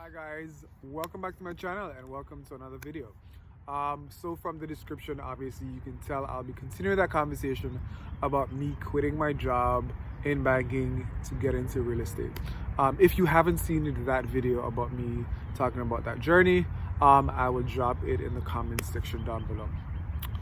Hi guys, welcome back to my channel and welcome to another video. So from the description, obviously you can tell I'll be continuing that conversation about me quitting my job in banking to get into real estate. If you haven't seen that video about me talking about that journey, I will drop it in the comments section down below.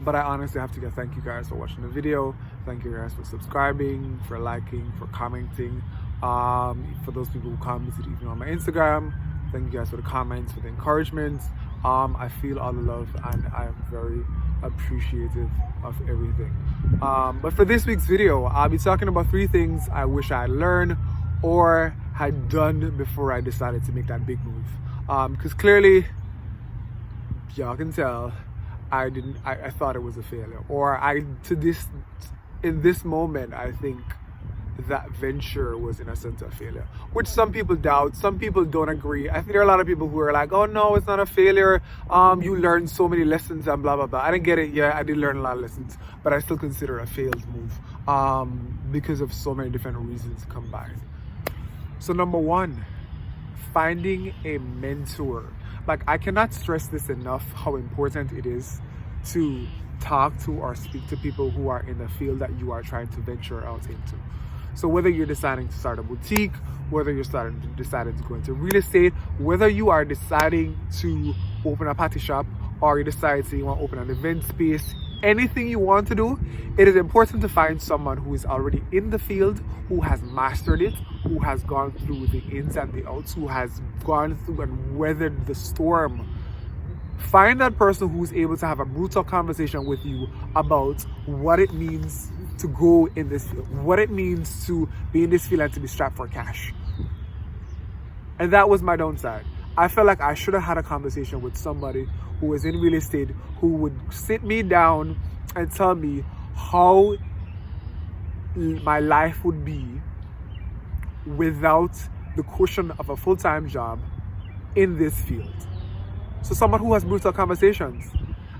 But I honestly have to thank you guys for watching the video. Thank you guys for subscribing, for liking, for commenting. For those people who commented even on my Instagram, thank you guys for the comments, for the encouragement. I feel all the love and I am very appreciative of everything. But for this week's video, I'll be talking about 3 things I wish I had learned or had done before I decided to make that big move. Because clearly, y'all can tell, I thought it was a failure, or in this moment I think that venture was in a sense a failure, which some people doubt, some people don't agree. I think there are a lot of people who are like, oh no, it's not a failure, you learned so many lessons and blah blah blah. I didn't get it. Yeah, I did learn a lot of lessons, but I still consider it a failed move because of so many different reasons combined. So number 1, finding a mentor. Like, I cannot stress this enough, how important it is to talk to or speak to people who are in the field that you are trying to venture out into. So whether you're deciding to start a boutique, whether you're deciding to go into real estate, whether you are deciding to open a party shop, or you decide you want to open an event space, anything you want to do, it is important to find someone who is already in the field, who has mastered it, who has gone through the ins and the outs, who has gone through and weathered the storm. Find that person who's able to have a brutal conversation with you about what it means to go in this field, what it means to be in this field and to be strapped for cash. And that was my downside. I felt like I should have had a conversation with somebody who was in real estate, who would sit me down and tell me how my life would be without the cushion of a full-time job in this field. So someone who has brutal conversations.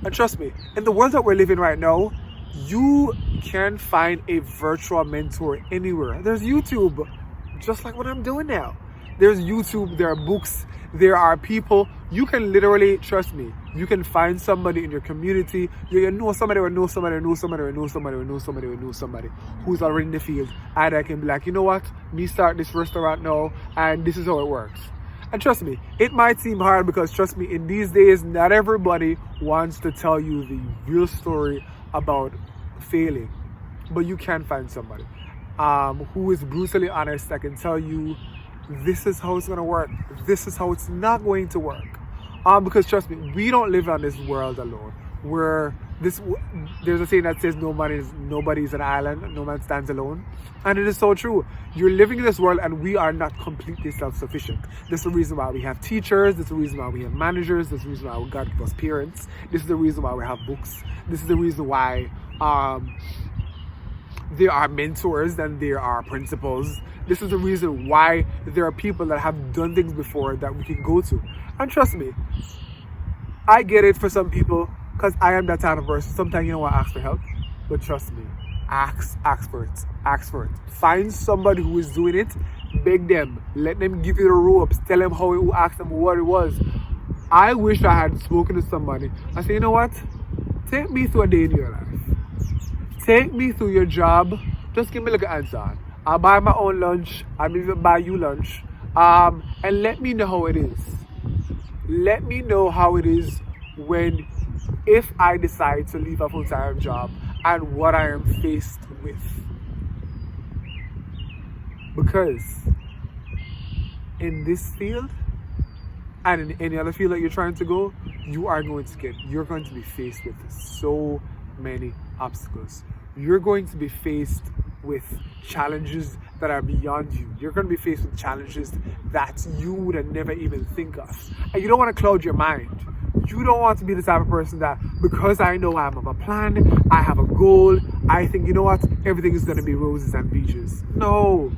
And trust me, in the world that we're living right now, you can find a virtual mentor anywhere. There's YouTube, just like what I'm doing now. There's YouTube, there are books, there are people. You can literally, trust me, you can find somebody in your community. You know somebody or know somebody or know somebody or know somebody or know somebody or know somebody who's already in the field. And I can be like, you know what, me start this restaurant now and this is how it works. And trust me, it might seem hard because trust me, in these days, not everybody wants to tell you the real story about failing. But you can find somebody who is brutally honest that can tell you this is how it's going to work. This is how it's not going to work. Because trust me, we don't live on this world alone. There's a saying that says nobody is an island, no man stands alone. And it is so true. You're living in this world and we are not completely self-sufficient. This is the reason why we have teachers. This is the reason why we have managers. This is the reason why God gives us parents. This is the reason why we have books. This is the reason why there are mentors and there are principals. This is the reason why there are people that have done things before that we can go to. And trust me, I get it for some people because I am that type of person. Sometimes you don't want to ask for help, but trust me, ask for it. Find somebody who is doing it, beg them, let them give you the ropes, tell them how, ask them what it was. I wish I had spoken to somebody. I say, you know what? Take me through a day in your life. Take me through your job. Just give me like an answer. I'll buy my own lunch. I'll even buy you lunch. And let me know how it is. Let me know how it is if I decide to leave a full-time job and what I am faced with. Because in this field and in any other field that you're trying to go, you're going to be faced with so many obstacles. You're going to be faced with challenges that are beyond you. You're going to be faced with challenges that you would have never even think of. And you don't want to cloud your mind. You don't want to be the type of person that, because I know I have a plan, I have a goal, I think, you know what, everything is going to be roses and peaches. No,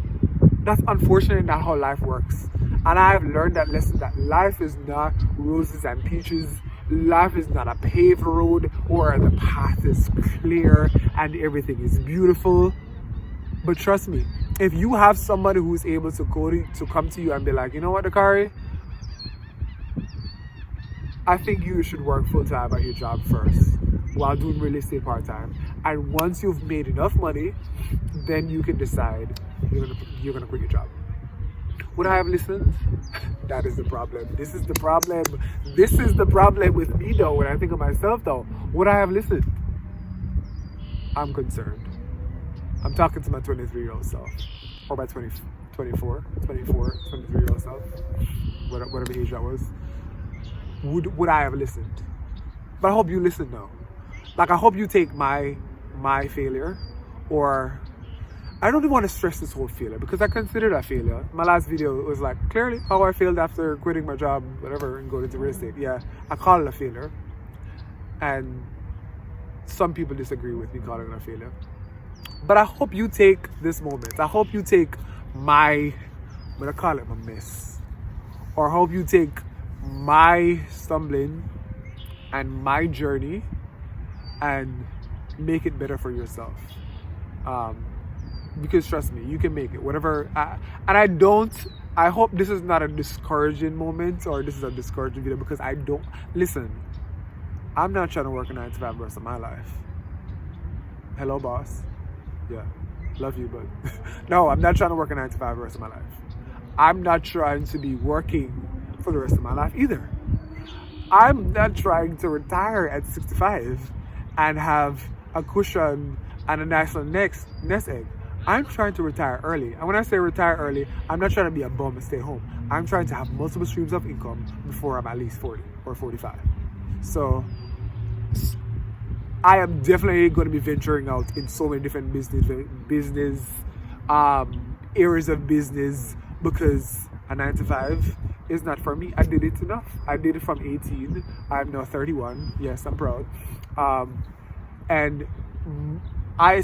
that's unfortunately not how life works. And I have learned that lesson, that life is not roses and peaches. Life is not a paved road or the path is clear and everything is beautiful. But trust me, if you have somebody who's able to come to you and be like, you know what, Dakari, I think you should work full-time at your job first while doing real estate part-time. And once you've made enough money, then you can decide you're gonna quit your job. Would I have listened? That is the problem. This is the problem. This is the problem with me though. When I think of myself though, would I have listened? I'm concerned. I'm talking to my 23-year-old self. Or my 23-year-old self. Whatever age that was. Would I have listened? But I hope you listen though. Like I hope you take my failure, or I don't even want to stress this whole failure because I consider that failure. My last video was like clearly how I failed after quitting my job, whatever, and going into real estate. Yeah, I call it a failure. And some people disagree with me calling it a failure. But I hope you take this moment. I hope you take I'm gonna call it my mess. Or I hope you take my stumbling and my journey and make it better for yourself. Because trust me, you can make it. Whatever. I hope this is not a discouraging moment or this is a discouraging video because listen, I'm not trying to work a 9 to 5 the rest of my life. Hello, boss. Yeah, love you, but no, I'm not trying to work a 9 to 5 the rest of my life. I'm not trying to be working for the rest of my life either. I'm not trying to retire at 65 and have a cushion and a nice little nest egg. I'm trying to retire early. And when I say retire early, I'm not trying to be a bum and stay home. I'm trying to have multiple streams of income before I'm at least 40 or 45. So I am definitely going to be venturing out in so many different business areas of business because a 9 to 5 is not for me. I did it enough. I did it from 18. I'm now 31. Yes, I'm proud.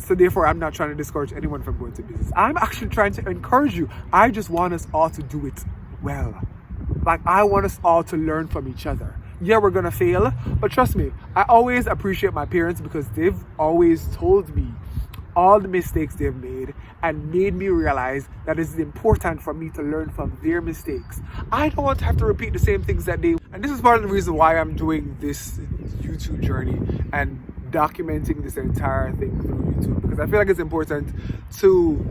So therefore, I'm not trying to discourage anyone from going to business. I'm actually trying to encourage you. I just want us all to do it well. Like, I want us all to learn from each other. Yeah, we're gonna fail, but trust me, I always appreciate my parents because they've always told me all the mistakes they've made and made me realize that it's important for me to learn from their mistakes. I don't want to have to repeat the same things that they... And this is part of the reason why I'm doing this YouTube journey and documenting this entire thing through YouTube, because I feel like it's important to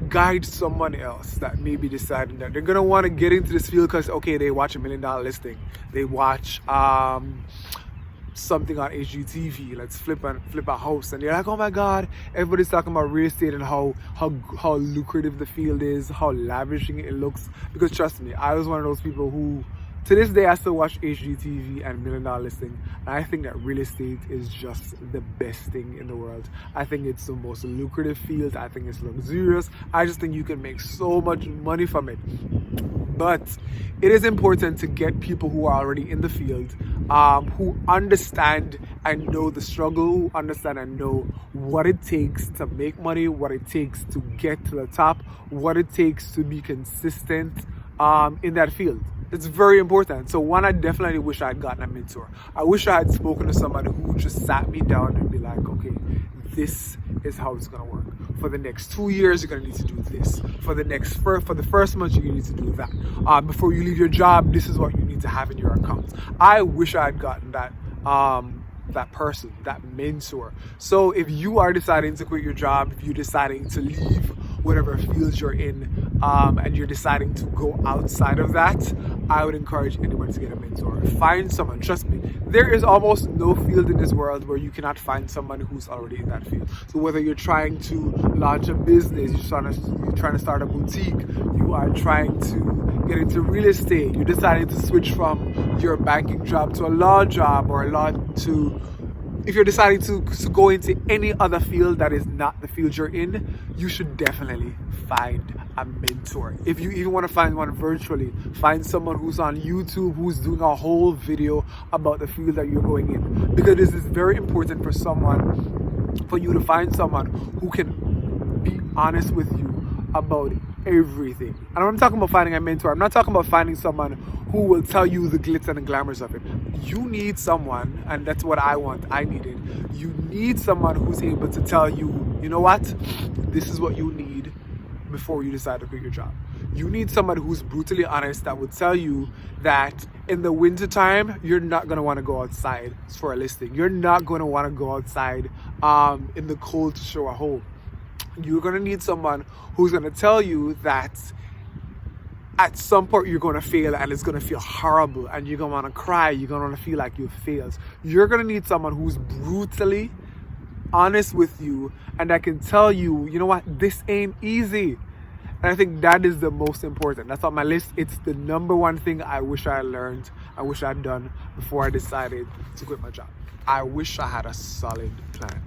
guide someone else that may be deciding that they're gonna want to get into this field because okay, they watch $1 Million Listing, they watch something on HGTV, let's flip a house, and they're like, oh my god, everybody's talking about real estate and how lucrative the field is, how lavishing it looks. Because trust me, I was one of those people who to this day I still watch HGTV and $1 Million Listing, and I think that real estate is just the best thing in the world. I think it's the most lucrative field. I think it's luxurious. I just think you can make so much money from it. But it is important to get people who are already in the field, who understand and know the struggle, who understand and know what it takes to make money, what it takes to get to the top, what it takes to be consistent in that field. It's very important. So one, I definitely wish I had gotten a mentor. I wish I had spoken to somebody who just sat me down and be like, okay, this is how it's gonna work. For the next 2 years, you're gonna need to do this. For the first month, you need to do that. Before you leave your job, this is what you need to have in your account. I wish I had gotten that person, that mentor. So if you are deciding to quit your job, if you're deciding to leave whatever field you're in, and you're deciding to go outside of that, I would encourage anyone to get a mentor. Find someone. Trust me, there is almost no field in this world where you cannot find someone who's already in that field. So whether you're trying to launch a business, you're trying to start a boutique, you are trying to get into real estate, you're deciding to switch from your banking job to a law job, or if you're deciding to go into any other field that is not the field you're in, you should definitely find a mentor. If you even want to find one virtually, find someone who's on YouTube who's doing a whole video about the field that you're going in. Because this is very important for you to find someone who can be honest with you about everything. And when I'm talking about finding a mentor, I'm not talking about finding someone who will tell you the glitz and the glamours of it. You need someone, and that's what I needed. You need someone who's able to tell you, you know what, this is what you need before you decide to quit your job. You need someone who's brutally honest that would tell you that in the wintertime, you're not going to want to go outside for a listing. You're not going to want to go outside in the cold to show a home. You're going to need someone who's going to tell you that at some point you're going to fail and it's going to feel horrible and you're going to want to cry. You're going to want to feel like you failed. You're going to need someone who's brutally honest with you and that can tell you, you know what, this ain't easy. And I think that is the most important. That's on my list. It's the number one thing I wish I learned, I wish I'd done before I decided to quit my job. I wish I had a solid plan.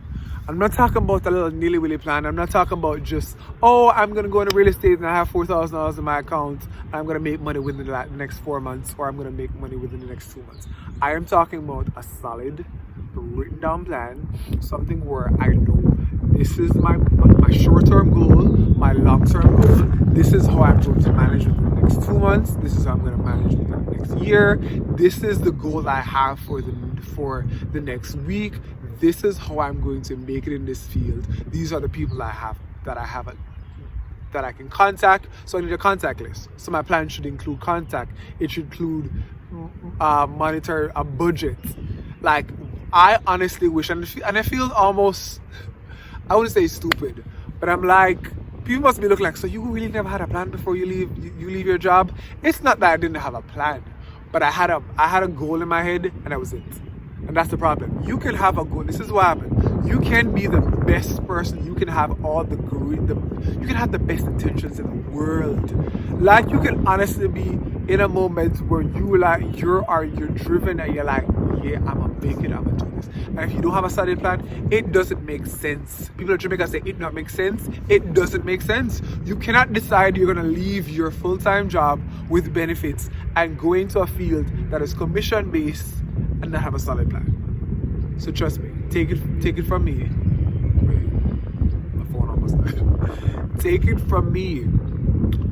I'm not talking about a little nilly-willy plan. I'm not talking about just, oh, I'm going to go into real estate and I have $4,000 in my account and I'm going to make money within the next 4 months, or I'm going to make money within the next 2 months. I am talking about a solid, written down plan, something where I know this is my short-term goal, my long-term goal. This is how I'm going to manage within the next 2 months. This is how I'm going to manage within the next year. This is the goal I have for the next week. This is how I'm going to make it in this field. These are the people that I can contact. So I need a contact list. So my plan should include contact. It should include monitor a budget. Like, I honestly wish, and I feel almost, I wouldn't say stupid, but I'm like, people must be looking like, so you really never had a plan before you leave your job? It's not that I didn't have a plan, but I had a goal in my head, and that was it. And that's the problem. You can have a goal. This is what happened. You can be the best person. You can have all you can have the best intentions in the world. Like, you can honestly be in a moment where you're driven and you're like, yeah, I'm gonna make it, I'm gonna do this. And if you don't have a solid plan, it doesn't make sense. People in Jamaica say it not make sense. It doesn't make sense. You cannot decide you're gonna leave your full-time job with benefits and go into a field that is commission-based and not have a solid plan. So trust me, take it from me. Wait, my phone almost died. Take it from me.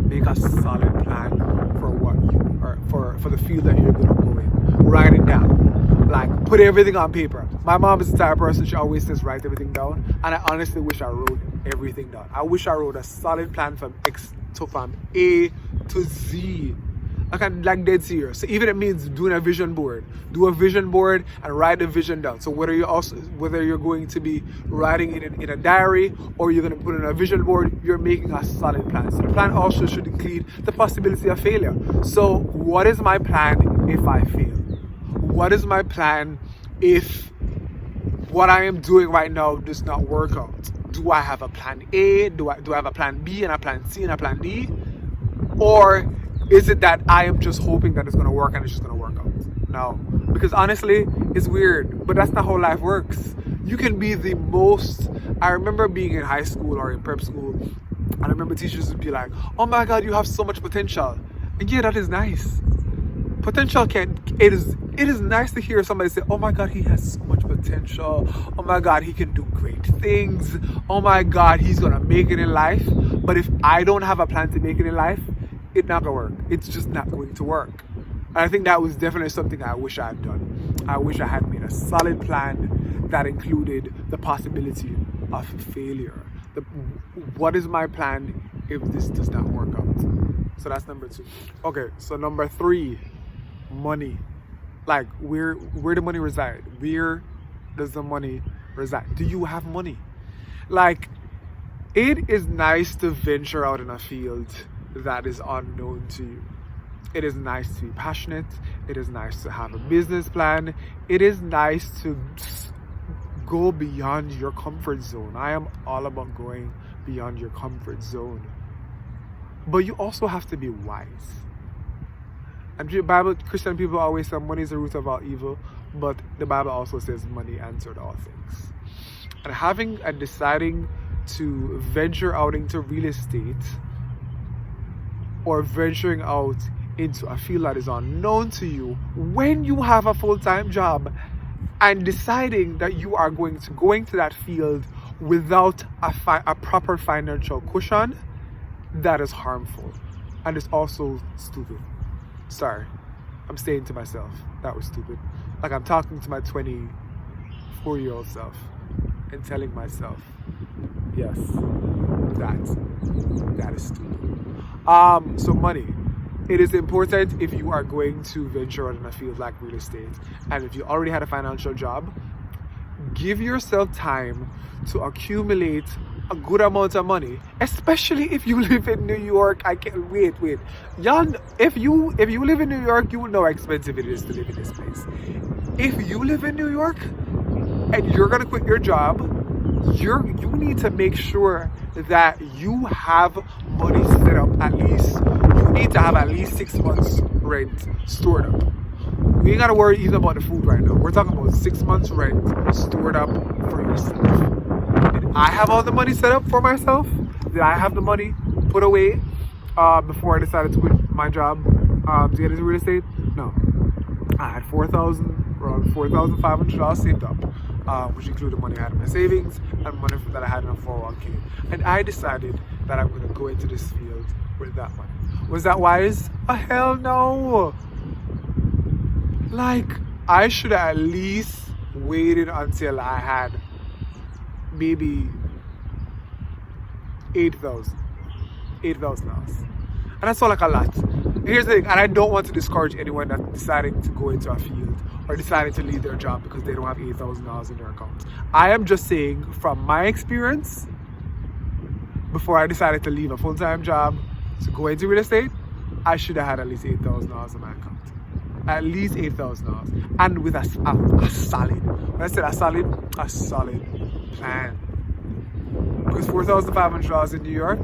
Make a solid plan for what you are, for the field that you're gonna go in. Write it down. Like, put everything on paper. My mom is the type of person, she always says write everything down, and I honestly wish I wrote everything down. I wish I wrote a solid plan from A to Z. Like dead serious. So even it means doing a vision board. Do a vision board and write the vision down. So whether you're going to be writing it in a diary or you're going to put it in a vision board, you're making a solid plan. So the plan also should include the possibility of failure. So what is my plan if I fail? What is my plan if what I am doing right now does not work out? Do I have a plan A? Do I have a plan B and a plan C and a plan D? Or is it that I am just hoping that it's going to work and it's just going to work out? No. Because honestly, it's weird, but that's not how life works. You can be the most... I remember being in high school or in prep school, and I remember teachers would be like, oh my God, you have so much potential. And yeah, that is nice. Potential it is nice to hear somebody say, oh my God, he has so much potential. Oh my God, he can do great things. Oh my God, he's going to make it in life. But if I don't have a plan to make it in life, it's not gonna work. It's just not going to work. And I think that was definitely something I wish I had done. I wish I had made a solid plan that included the possibility of failure. What is my plan if this does not work out? So that's number 2. Okay, so number 3, money. Like, where the money reside? Where does the money reside? Do you have money? Like, it is nice to venture out in a field that is unknown to you. It is nice to be passionate. It is nice to have a business plan. It is nice to go beyond your comfort zone. I am all about going beyond your comfort zone. But you also have to be wise. And the Bible, Christian people always say money is the root of all evil, but the Bible also says money answered all things. And having and deciding to venture out into real estate or venturing out into a field that is unknown to you when you have a full-time job and deciding that you are going to that field without a proper financial cushion, that is harmful and it's also stupid. Sorry, I'm saying to myself, that was stupid. Like, I'm talking to my 24-year-old self and telling myself, yes, that is stupid. So money. It is important if you are going to venture out in a field like real estate, and if you already had a financial job, give yourself time to accumulate a good amount of money, especially if you live in New York. I can't wait. Y'all, if you live in New York, you will know how expensive it is to live in this place. If you live in New York and you're gonna quit your job, you need to make sure that you have money set up at least. You need to have at least 6 months rent stored up. We ain't gotta worry even about the food right now. We're talking about 6 months rent stored up for yourself. Did I have all the money set up for myself? Did I have the money put away before I decided to quit my job to get into real estate? No. I had around $4,500 saved up, which included money I had in my savings and money that I had in a 401k. And I decided that I'm going to go into this field with that money. Was that wise? Oh, hell no. Like, I should have at least waited until I had maybe $8,000. And that's all like a lot. And here's the thing, and I don't want to discourage anyone that's deciding to go into a field or deciding to leave their job because they don't have $8,000 in their account. I am just saying from my experience, before I decided to leave a full-time job to go into real estate, I should have had at least $8,000 in my account. At least $8,000, and with a solid. When I said a solid plan. Because $4,500 in New York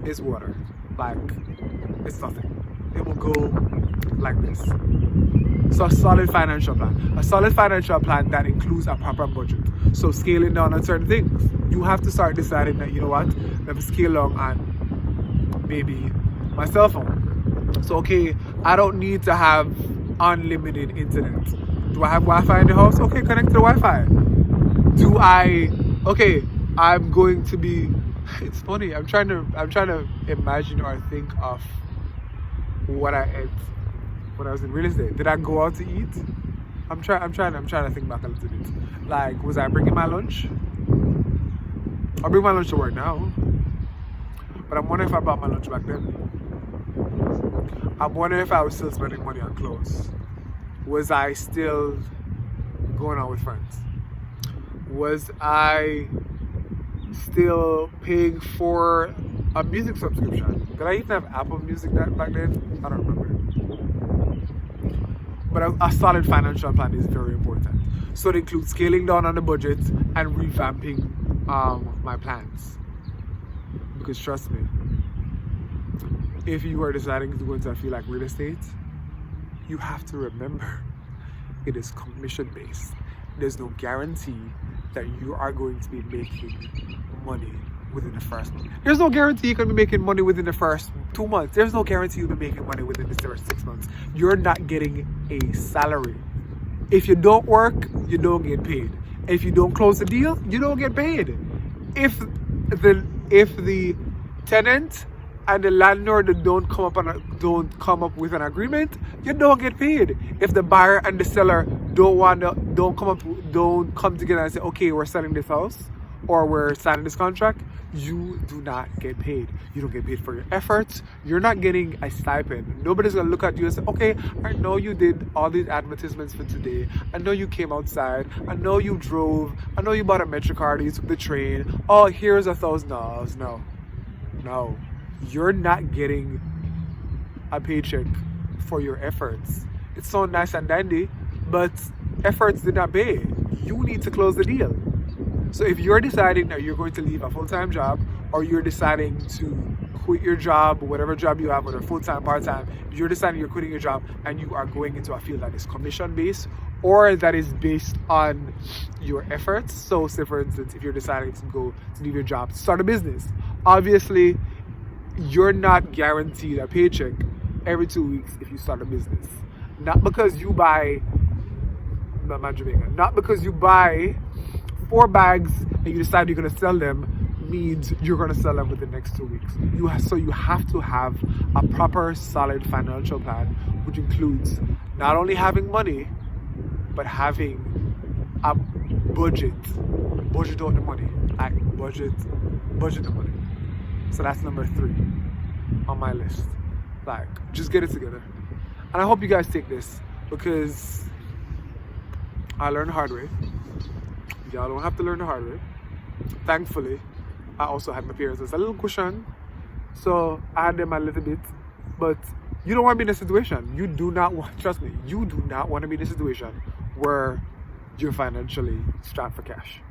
is water. Like, it's nothing. It will go like this. So a solid financial plan. A solid financial plan that includes a proper budget. So scaling down on certain things. You have to start deciding that, you know what, let me scale down on maybe my cell phone. So, okay, I don't need to have unlimited internet. Do I have Wi-Fi in the house? Okay, connect to the Wi-Fi. I'm going to be, it's funny, I'm trying to imagine or think of what I ate when I was in real estate. Did I go out to eat? I'm trying to think back a little bit. Like, was I bringing my lunch? I'll bring my lunch to work now. But I'm wondering if I brought my lunch back then. I'm wondering if I was still spending money on clothes. Was I still going out with friends? Was I still paying for a music subscription? Did I even have Apple Music back then? I don't remember. But a solid financial plan is very important. So it includes scaling down on the budget and revamping my plans. Because trust me, if you are deciding to go into a field like real estate, you have to remember it is commission based. There's no guarantee that you are going to be making money within the first month. There's no guarantee you're going to be making money within the first 2 months. There's no guarantee you'll be making money within the first 6 months. You're not getting a salary. If you don't work, you don't get paid. If you don't close the deal, you don't get paid. If the tenant and the landlord don't come up with an agreement, you don't get paid. If the buyer and the seller don't come together and say, okay, we're selling this house or we're signing this contract, you do not get paid. You don't get paid for your efforts. You're not getting a stipend. Nobody's gonna look at you and say, okay, I know you did all these advertisements for today. I know you came outside. I know you drove. I know you bought a Metro card. You took the train. Oh, here's $1,000. No. You're not getting a paycheck for your efforts. It's so nice and dandy, but efforts did not pay. You need to close the deal. So if you're deciding that you're going to leave a full-time job, or you're deciding to quit your job, whatever job you have, whether full-time, part-time, you're deciding you're quitting your job and you are going into a field that is commission-based or that is based on your efforts. So say for instance, if you're deciding to leave your job to start a business, obviously you're not guaranteed a paycheck every 2 weeks if you start a business. Not because you buy 4 bags and you decide you're going to sell them means you're going to sell them within the next 2 weeks. So you have to have a proper, solid financial plan, which includes not only having money, but having a budget. Budget out the money. Like budget the money. So that's number 3. on my list. Like, just get it together. And I hope you guys take this, because I learned the hard way. Y'all don't have to learn the hard way. Thankfully, I also had my parents as a little cushion, so I had them a little bit. But you don't want to be in a situation. You do not want, trust me, you do not want to be in a situation where you're financially strapped for cash.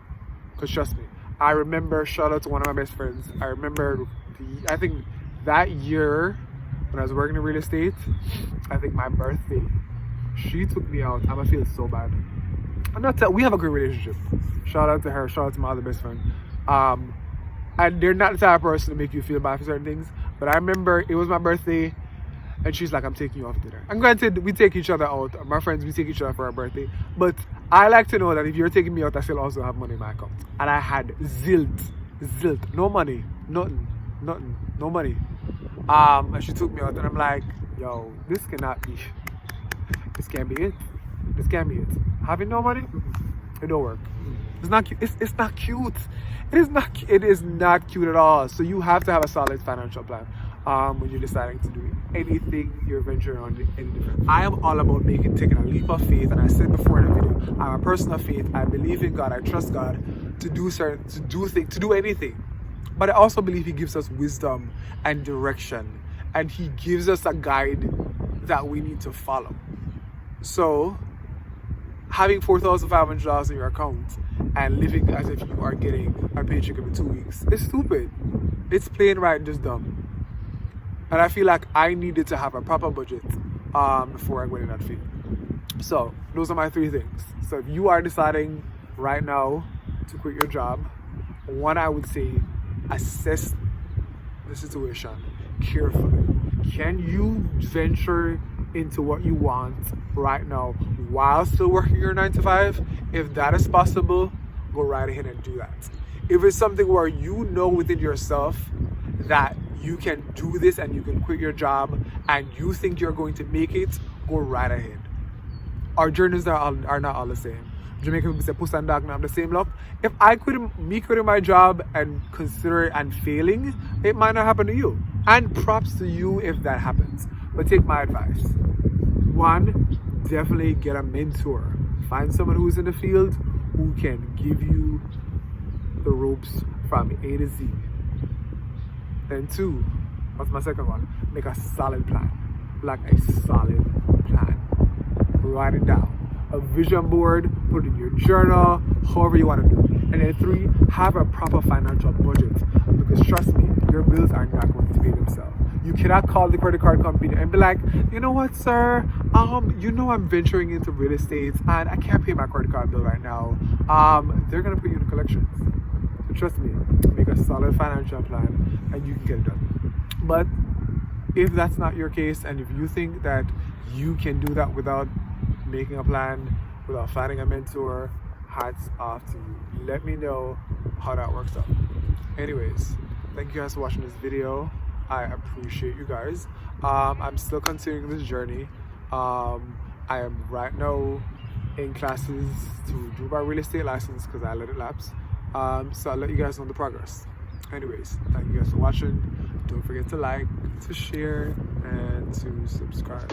Because trust me, I remember, shout out to one of my best friends, I remember, I think that year when I was working in real estate, I think my birthday, she took me out. I'm gonna feel so bad. I'm not we have a great relationship. Shout out to her, shout out to my other best friend. And they're not the type of person to make you feel bad for certain things. But I remember it was my birthday, and she's like, I'm taking you out for dinner. And granted, we take each other out. My friends, we take each other for our birthday. But I like to know that if you're taking me out, I still also have money in my account. And I had zilt, no money, nothing, no money. And she took me out, and I'm like, yo, this cannot be. This can't be it. This can't be it. Having no money, it don't work. It's not cute. It's not cute. It is not cute at all. So you have to have a solid financial plan when you're deciding to do anything you're venturing on. I am all about taking a leap of faith, and I said before in the video, I'm a person of faith. I believe in God. I trust God to do anything. But I also believe He gives us wisdom and direction, and He gives us a guide that we need to follow. So having $4,500 in your account and living as if you are getting a paycheck every 2 weeks is stupid. It's plain right, just dumb. And I feel like I needed to have a proper budget before I went in that field. So those are my 3 things. So if you are deciding right now to quit your job, one, I would say assess the situation carefully. Can you venture into what you want right now while still working your 9 to 5? If that is possible, go right ahead and do that. If it's something where you know within yourself that you can do this and you can quit your job and you think you're going to make it, go right ahead. Our journeys are not all the same. Jamaican people say puss and dog not have the same luck. If I quitting my job and consider it and failing, it might not happen to you. And props to you if that happens. But take my advice. 1, definitely get a mentor. Find someone who's in the field who can give you the ropes from A to Z. Then 2, what's my second one? Make a solid plan. Like a solid plan. Write it down. A vision board, put it in your journal, however you want to do it. And then 3, have a proper financial budget. Because trust me, your bills are not going to pay themselves. You cannot call the credit card company and be like, you know what, sir? You know I'm venturing into real estate and I can't pay my credit card bill right now. They're gonna put you in collections. So trust me, make a solid financial plan and you can get it done. But if that's not your case, and if you think that you can do that without making a plan, without finding a mentor, hats off to you. Let me know how that works out. Anyways, thank you guys for watching this video. I appreciate you guys. I'm still continuing this journey. I am right now in classes to do my real estate license because I let it lapse. So I'll let you guys know the progress. Anyways, thank you guys for watching. Don't forget to like, to share, and to subscribe.